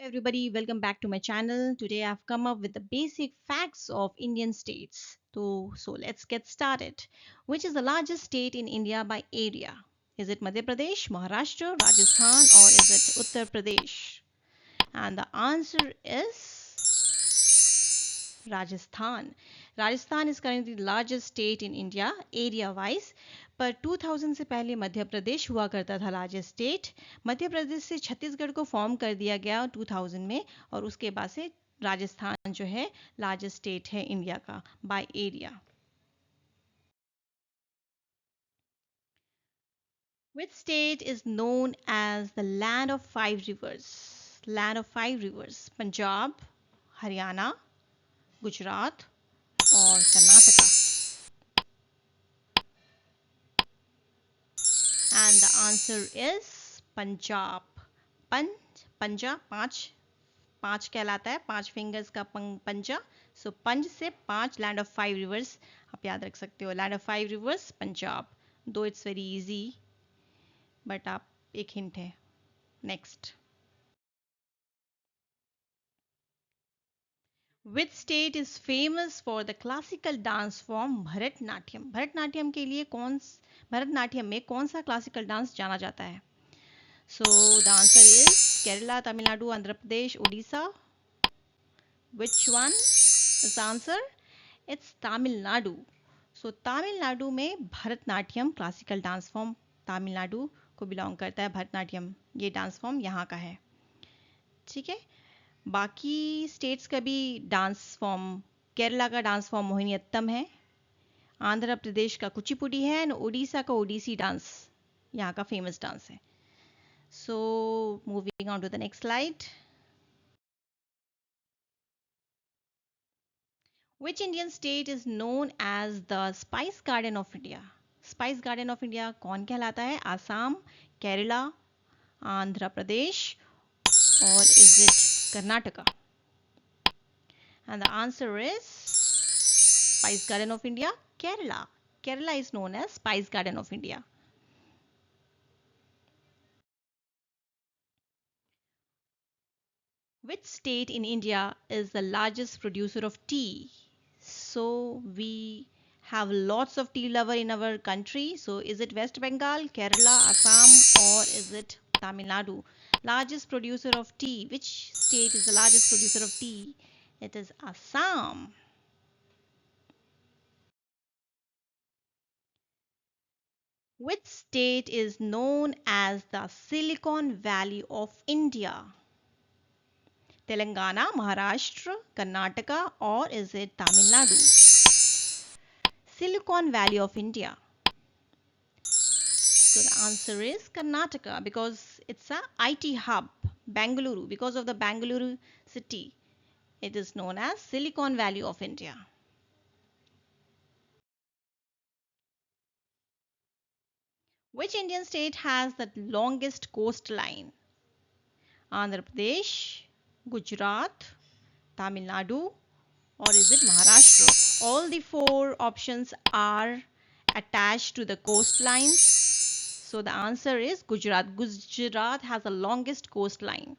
everybody, welcome back to my channel. Today I've come up with the basic facts of Indian states. So let's get started. Which is the largest state in India by area? Is it Madhya Pradesh, Maharashtra, Rajasthan, or is it Uttar Pradesh? And the answer is Rajasthan. Rajasthan is currently the largest state in India area wise, पर 2000 से पहले मध्य प्रदेश हुआ करता था largest state. Madhya Pradesh से छत्तीसगढ़ को form कर दिया गया 2000 में और उसके बाद से राजस्थान जो है लार्जेस्ट स्टेट है इंडिया का by area. Which state is known as the land of five rivers? Land of five rivers. Punjab, Haryana, Gujarat और Karnataka. And the answer is Punjab. पंजा पांच कहलाता है, पांच फिंगर्स का पंजा। सो पंज से पांच, लैंड ऑफ फाइव रिवर्स आप याद रख सकते हो। Land of five rivers Punjab. दो इट्स वेरी इजी बट आप एक हिंट है। Next, which state is famous for the classical dance form Bharatanatyam? Bharatanatyam के लिए भरतनाट्यम में कौन सा क्लासिकल डांस जाना जाता है? So the answer is Kerala, Tamil Nadu, Andhra Pradesh, Odisha. Which one is the answer? It's Tamil Nadu. So Tamil Nadu में Bharatanatyam classical dance form Tamil Nadu को बिलोंग करता है। भरतनाट्यम ये डांस फॉर्म यहाँ का है। ठीक है, बाकी स्टेट्स का भी डांस फॉर्म, केरला का डांस फॉर्म मोहिनीअट्टम है, आंध्र प्रदेश का कुचिपुड़ी है और उड़ीसा का ओडिसी डांस यहाँ का फेमस डांस है। So moving on to the next slide. Which Indian state is known as the Spice Garden of India? Spice Garden of India कौन कहलाता है? आसाम, केरला, आंध्र प्रदेश और is it Karnataka? And the answer is Spice Garden of India, Kerala. Kerala is known as Spice Garden of India. Which state in India is the largest producer of tea? So we have lots of tea lover in our country. So is it West Bengal, Kerala, Assam, or is it Tamil Nadu? Largest producer of tea. Which state is the largest producer of tea? It is Assam. Which state is known as the Silicon Valley of India? Telangana, Maharashtra, Karnataka, or is it Tamil Nadu? Silicon Valley of India. So the answer is Karnataka because it's a IT hub. Bangalore, because of the Bangalore city, it is known as Silicon Valley of India. Which Indian state has the longest coastline? Andhra Pradesh, Gujarat, Tamil Nadu, or is it Maharashtra? All the four options are attached to the coastlines. So the answer is Gujarat. Gujarat has the longest coastline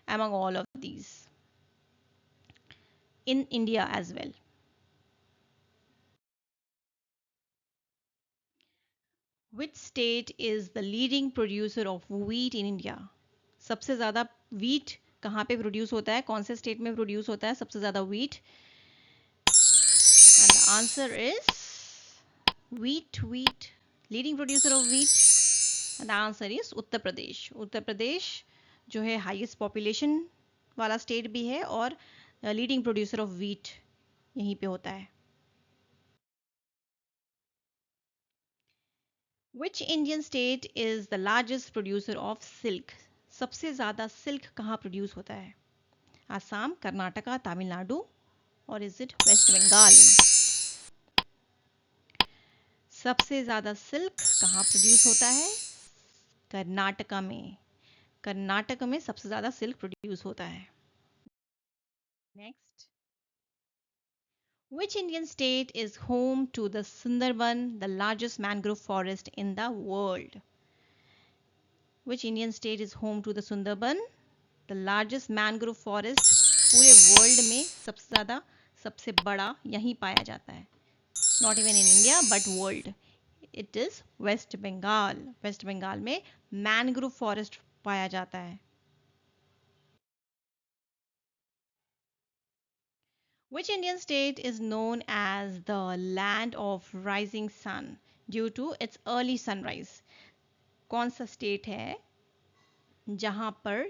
among all of these in India as well. Which state is the leading producer of wheat in India? सबसे ज़्यादा wheat कहाँ पे produce होता है? कौन से state में produce होता है सबसे ज़्यादा wheat? And the answer is wheat. Leading producer of wheat. And the answer is Uttar Pradesh. Uttar Pradesh जो है हाईएस्ट पॉपुलेशन वाला स्टेट भी है और लीडिंग प्रोड्यूसर ऑफ wheat यहीं पे होता है। Which Indian state is the largest producer of silk? सबसे ज़्यादा सिल्क कहाँ प्रोड्यूस होता है? आसाम, कर्नाटका, तमिलनाडु और इज इट वेस्ट बंगाल? सबसे ज़्यादा सिल्क कहाँ प्रोड्यूस होता है? कर्नाटका में। कर्नाटक में सबसे ज़्यादा सिल्क प्रोड्यूस होता है। Next, which Indian state is home to the Sundarban, the largest mangrove forest in the world? Which Indian state is home to the Sundarban? The largest mangrove forest पूरे world में सबसे ज़्यादा, सबसे बड़ा यहीं पाया जाता है, not even in India but world. It is West Bengal. West Bengal में मैनग्रोव फॉरेस्ट पाया जाता है। Which Indian state is known as the land of rising sun due to its early sunrise? कौन सा स्टेट है जहां पर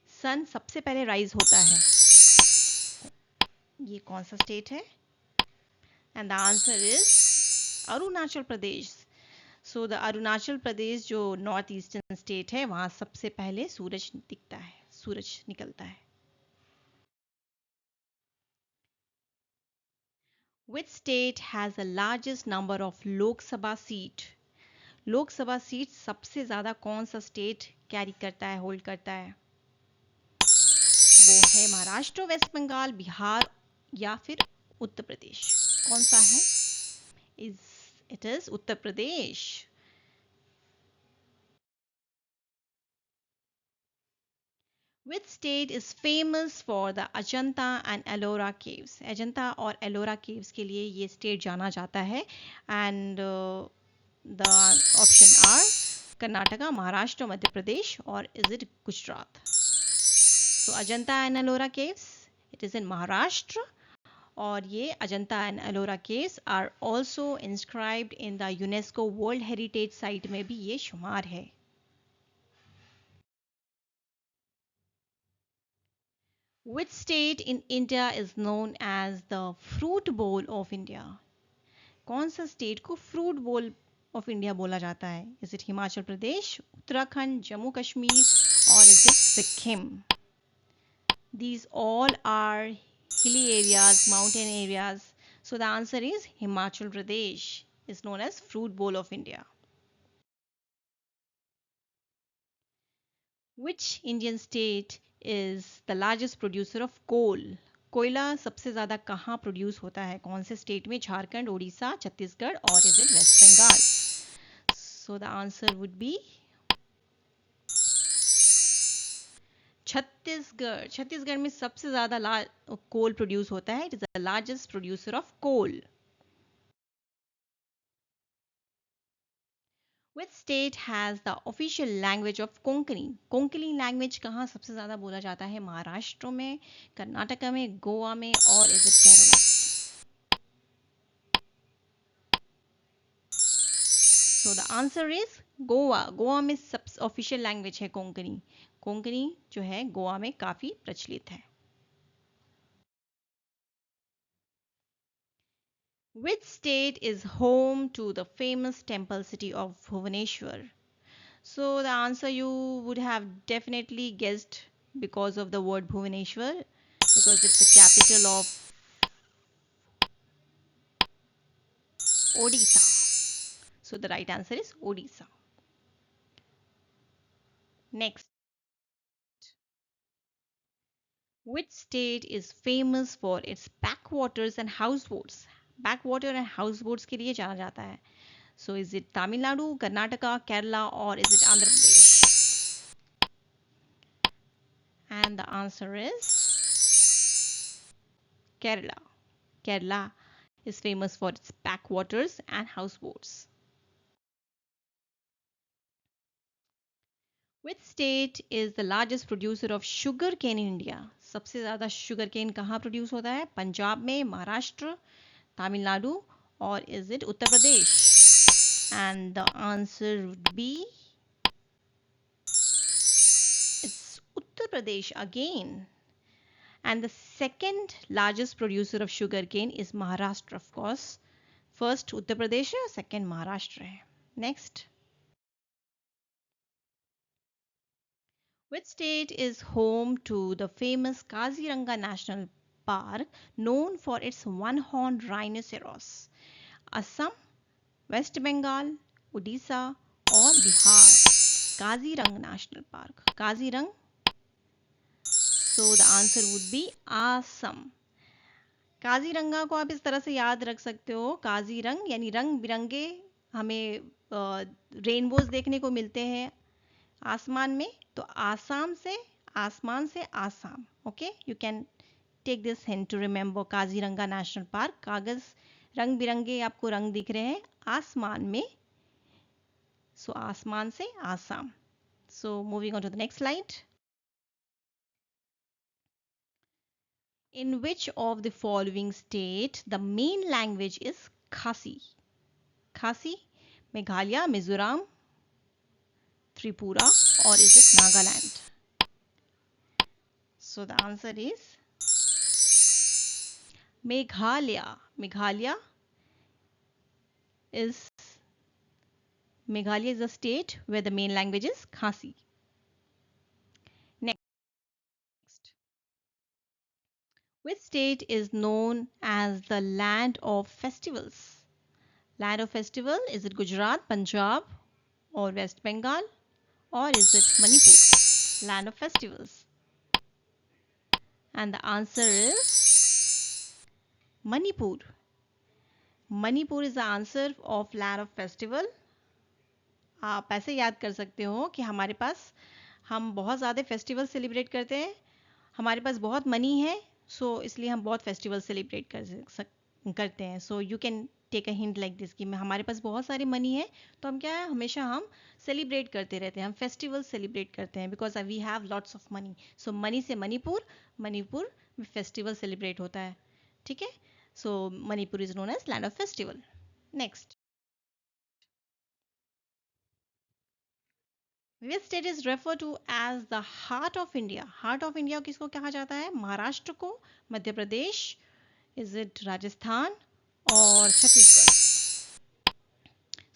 सन सबसे पहले राइज होता है? ये कौन सा स्टेट है? And the answer is Arunachal Pradesh. So the Arunachal Pradesh जो नॉर्थ ईस्टर्न स्टेट है, वहां सबसे पहले सूरज दिखता है, सूरज निकलता है। Which state has the largest number of Lok Sabha seat? Lok Sabha seat सबसे ज्यादा कौन सा स्टेट कैरी करता है, होल्ड करता है? वो है महाराष्ट्र, वेस्ट बंगाल, बिहार या फिर उत्तर प्रदेश। कौन सा है? It is Uttar Pradesh. Which state is famous for the Ajanta and Ellora caves? Ajanta और एलोरा केव्स के लिए ये स्टेट जाना जाता है। And the option are Karnataka, Maharashtra, Madhya Pradesh और is it Gujarat? So Ajanta and Ellora caves, it is in Maharashtra, और ये Ajanta and Ellora caves are also inscribed in the UNESCO world heritage site में भी ये शुमार है। Which state in India is known as the fruit bowl of India? कौन सा state को फ्रूट बोल ऑफ इंडिया बोला जाता है? इज इट हिमाचल प्रदेश, उत्तराखंड, जम्मू कश्मीर और is it Sikkim? These all are hilly areas, mountain areas. So the answer is Himachal Pradesh is known as fruit bowl of India. Which Indian state is the largest producer of coal? कोयला सबसे ज्यादा कहाँ produce होता है? कौन से state में? झारखंड, उड़ीसा, छत्तीसगढ़ और is it West Bengal? So the answer would be Chhattisgarh. Chhattisgarh में सबसे ज्यादा कोल प्रोड्यूस होता है। It is the largest producer of coal. Which state has the official language of Konkani? Konkani language कहाँ सबसे ज्यादा बोला जाता है? महाराष्ट्र में, कर्नाटका में, गोवा में और is it Kerala? So the answer is Goa. Goa में सबसे ऑफिशियल लैंग्वेज है कोंकणी। कोंकणी जो है गोवा में काफी प्रचलित है। Which state is home to the famous temple city of Bhubaneswar? So the answer you would have definitely guessed because of the word Bhubaneswar, because it's the capital of Odisha. So the right answer is Odisha. Next. Which state is famous for its backwaters and houseboats? Backwater and houseboats के लिए जाना जाता है. So is it Tamil Nadu, Karnataka, Kerala or is it Andhra Pradesh? And the answer is Kerala. Kerala is famous for its backwaters and houseboats. Which state is the largest producer of sugar cane in India? सबसे ज़्यादा sugar cane कहाँ produce होता है? पंजाब में, महाराष्ट्र, तमिलनाडु और is it Uttar Pradesh? And the answer would be it's Uttar Pradesh again. And the second largest producer of sugar cane is Maharashtra, of course. First Uttar Pradesh है, second Maharashtra है. Next. Which state is home to the famous Kaziranga National Park known for its one-horned rhinoceros? Assam, West Bengal, Odisha और Bihar? Kaziranga National Park. Kaziranga. So the answer would be Assam. Kaziranga को आप इस तरह से याद रख सकते हो, काजीरंग यानी रंग बिरंगे हमें रेनबोज देखने को मिलते हैं आसमान में, तो आसाम से आसमान से Assam. Okay, you can take this hint to remember Kaziranga national park. कागज रंग बिरंगे आपको रंग दिख रहे हैं आसमान में. So आसमान से Assam. So moving on to the next slide. In which of the following state the main language is Khasi? Khasi, Meghalaya, Mizoram, Tripura, or is it Nagaland? So the answer is Meghalaya. is Meghalaya is a state where the main language is Khasi. Next, which state is known as the land of festivals? Land of festival, is it Gujarat, Punjab, or West Bengal, or is it Manipur? Land of festivals. And the answer is Manipur. Manipur is the answer of land of festival. आप ऐसे याद कर सकते हो कि हमारे पास हम बहुत ज़्यादा फेस्टिवल सेलिब्रेट करते हैं, हमारे पास बहुत मनी है, सो इसलिए हम बहुत फेस्टिवल सेलिब्रेट करते हैं. So you can take a hint like this कि हमारे पास बहुत सारी मनी है, तो हम क्या है, हमेशा हम सेलिब्रेट करते रहते हैं, हम फेस्टिवल सेलिब्रेट करते हैं because we have lots of money. So money से मणिपुर, मणिपुर में फेस्टिवल सेलिब्रेट होता है. ठीक है, so Manipur is known as land of festival. Next, Which state is referred to as the heart of India? Heart of India किसको कहा जाता है? महाराष्ट्र को, मध्य प्रदेश, is it राजस्थान और Chhattisgarh?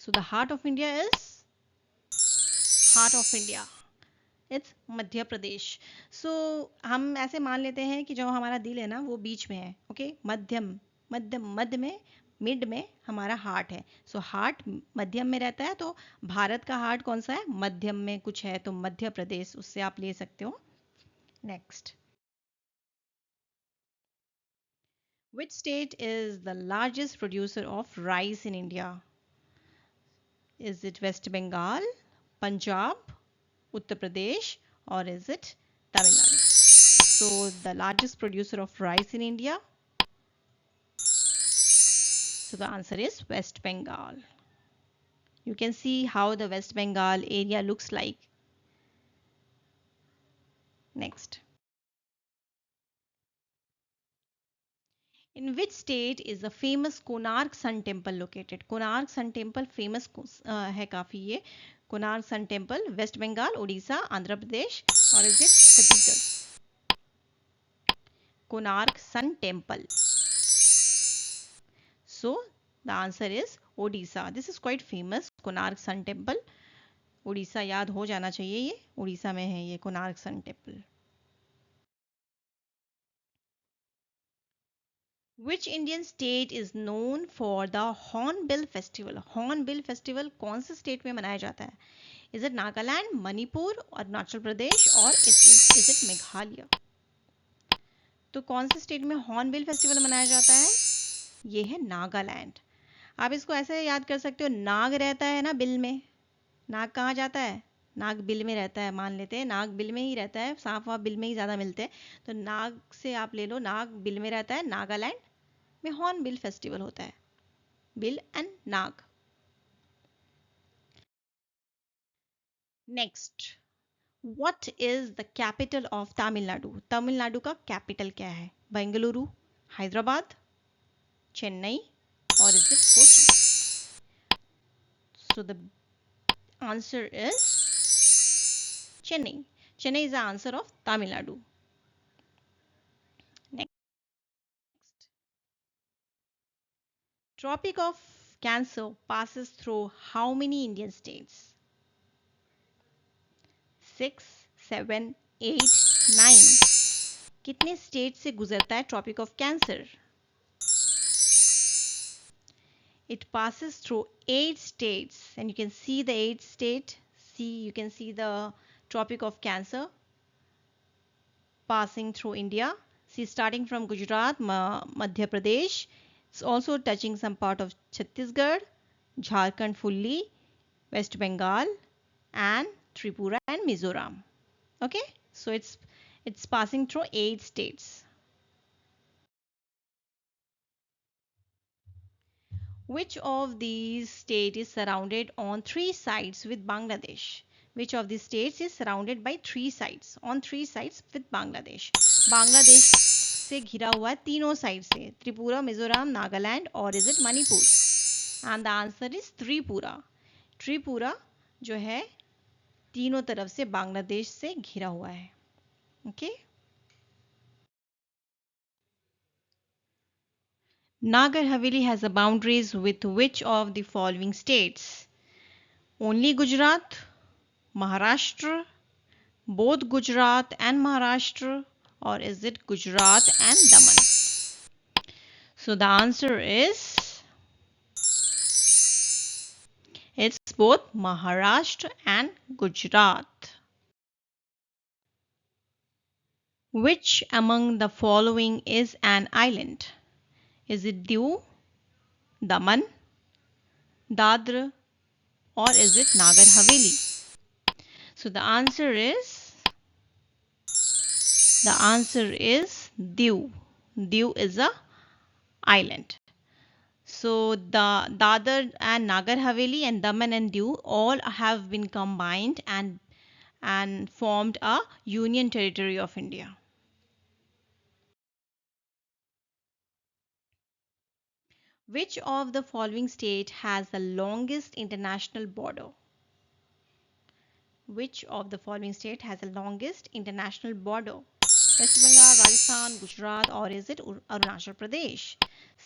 So the heart of India is it's Madhya Pradesh. So हम ऐसे मान लेते हैं कि जो हमारा दिल है ना वो बीच में है. ओके, मध्य में, मिड में हमारा हार्ट है. सो हार्ट मध्यम में रहता है, तो भारत का हार्ट कौन सा है? मध्यम में कुछ है, तो मध्य प्रदेश, उससे आप ले सकते हो. Next, which state is the largest producer of rice in India? Is it West Bengal, Punjab, Uttar Pradesh, और is it Tamil Nadu? So the largest producer of rice in India, so the answer is West Bengal. You can see how the West Bengal area looks like. Next, in which state is the famous Konark Sun Temple located? Konark Sun Temple famous है काफी ये. Konark Sun Temple, West Bengal, Odisha, Andhra Pradesh, or is it Chhattisgarh? Konark Sun Temple. So the answer is Odisha. This is quite famous, Konark Sun Temple. Orissa याद हो जाना चाहिए, ये उड़ीसा में है ये Konark sun temple. Which Indian state is known for the Hornbill Festival? Hornbill Festival कौन से स्टेट में मनाया जाता है? Is it नागालैंड, मणिपुर, अरुणाचल प्रदेश, और is it मेघालय? तो कौन से स्टेट में हॉर्नबिल फेस्टिवल मनाया जाता है? ये है नागालैंड. आप इसको ऐसे याद कर सकते हो, नाग रहता है ना बिल में, नाग कहाँ जाता है? नाग बिल में रहता है. मान लेते हैं नाग बिल में ही रहता है, सांप वाप बिल में ही ज़्यादा मिलते हैं, तो नाग से आप ले लो, नाग बिल में रहता है. नागालैंड में हॉर्न बिल फेस्टिवल होता है. Bill and Nag. Next, what is the capital of Tamil Nadu? Tamil Nadu का कैपिटल क्या है? बेंगलुरु, हैदराबाद, चेन्नई, और is it Kochi? So the answer is Chennai. Chennai is the answer of Tamil Nadu. Next, Tropic of Cancer passes through how many Indian states? 6, 7, 8, 9. कितने state से गुजरता है tropic of cancer? It passes through 8 states, and you can see the 8 state. You can see the Tropic of Cancer passing through India. See, starting from Gujarat, Madhya Pradesh, it's also touching some part of Chhattisgarh, Jharkhand fully, West Bengal, and Tripura and Mizoram. Okay, so it's It's passing through 8 states. Which of these states is surrounded on 3 sides with Bangladesh? Which of these states is surrounded by 3 sides? On 3 sides with Bangladesh. Bangladesh से घिरा हुआ है तीनों side से, त्रिपुरा, मिजोरम, नागालैंड, और is it Manipur? And the answer is Tripura. Tripura जो है तीनों तरफ से बांग्लादेश से घिरा हुआ है. Okay. Nagar Haveli has a boundaries with which of the following states? Only Gujarat, Maharashtra, both Gujarat and Maharashtra, or is it Gujarat and Daman? So the answer is it's both Maharashtra and Gujarat. Which among the following is an island? Is it Diu, Daman, Dadra, or is it Nagar Haveli? So the answer is Diu. Diu is a island. So the Dadar and Nagar Haveli and Daman and Diu all have been combined and formed a union territory of India. Which of the following state has the longest international border? Which of the following state has the longest international border? West Bengal, Rajasthan, Gujarat, or is it Arunachal Pradesh?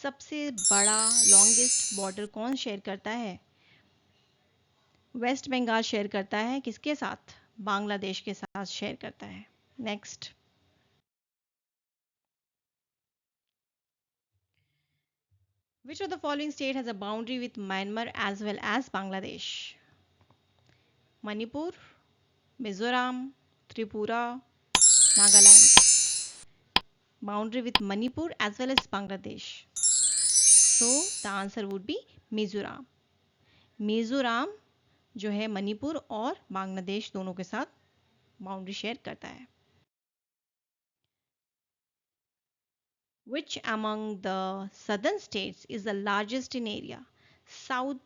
सबसे बड़ा longest border कौन share करता है? Waste Bengal share करता है किसके साथ? बांग्लादेश के साथ शेयर करता है. Next. Which of the following state has a boundary with Myanmar as well as Bangladesh? Manipur, Mizoram, Tripura, Nagaland. Boundary with Manipur as well as Bangladesh. So the answer would be Mizoram. Mizoram जो है मणिपुर और बांग्लादेश दोनों के साथ boundary share करता है. Which among the southern states is the largest in area? South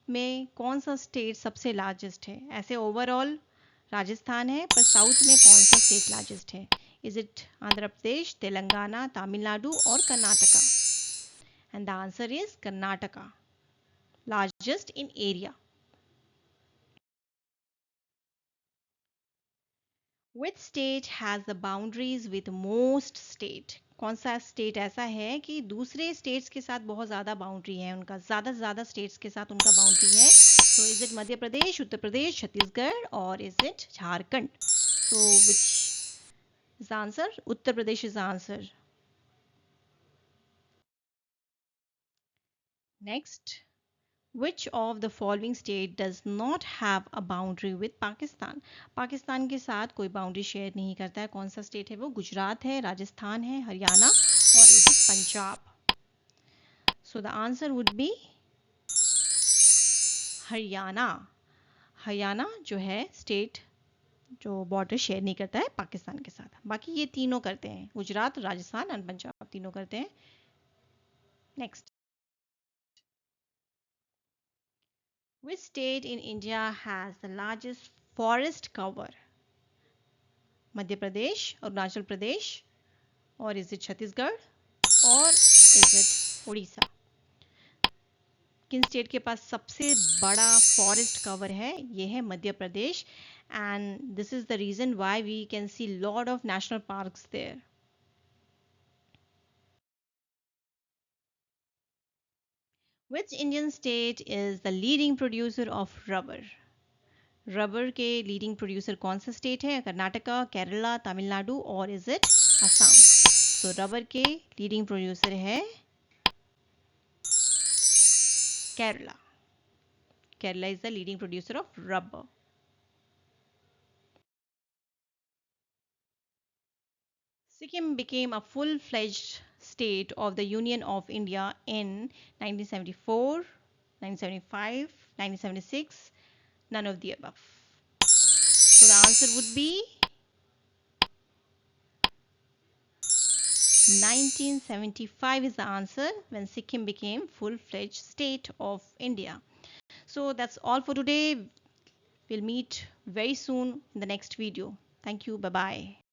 में कौन सा स्टेट सबसे लार्जेस्ट है? ऐसे ओवरऑल राजस्थान है, पर साउथ में कौन सा स्टेट लार्जेस्ट है? इज इट आंध्र प्रदेश, तेलंगाना, तमिलनाडु और Karnataka? And the answer is Karnataka, largest in area. Which state has the boundaries with most state? कौन सा स्टेट ऐसा है कि दूसरे स्टेट्स के साथ बहुत ज़्यादा बाउंड्री है उनका, ज़्यादा से ज़्यादा स्टेट्स के साथ उनका बाउंड्री है? So is it Madhya Pradesh, Uttar Pradesh, Chhattisgarh, और is it Jharkhand? So which is the answer? Uttar Pradesh is the answer. Next. Which of the following state does not have a boundary with Pakistan? Pakistan के साथ कोई बाउंड्री शेयर नहीं करता है. कौन सा स्टेट है वो? गुजरात है, राजस्थान है, हरियाणा, और is it Punjab? So the answer would B Haryana. Haryana जो है स्टेट जो बॉर्डर शेयर नहीं करता है पाकिस्तान के साथ. बाकी ये तीनों करते हैं, गुजरात, राजस्थान और पंजाब तीनों करते हैं. Next. Which state in India has the largest forest cover? Madhya Pradesh, Arunachal Pradesh, और इज इट छत्तीसगढ़, और इज इट उड़ीसा? किन स्टेट के पास सबसे बड़ा फॉरेस्ट कवर है? ये है Madhya Pradesh. And this is the reason why we can see lot of national parks there. Which Indian state is the leading producer of rubber? Rubber के leading producer कौन सा स्टेट है? कर्नाटका, केरला, तमिलनाडु, और इज इट असम? तो rubber के लीडिंग प्रोड्यूसर है Kerala. Kerala is the leading producer of rubber. Sikkim became a full-fledged state of the Union of India in 1974, 1975, 1976, none of the above. So the answer would be 1975 is the answer, when Sikkim became full-fledged state of India. So that's all for today. We'll meet very soon in the next video. Thank you. Bye bye.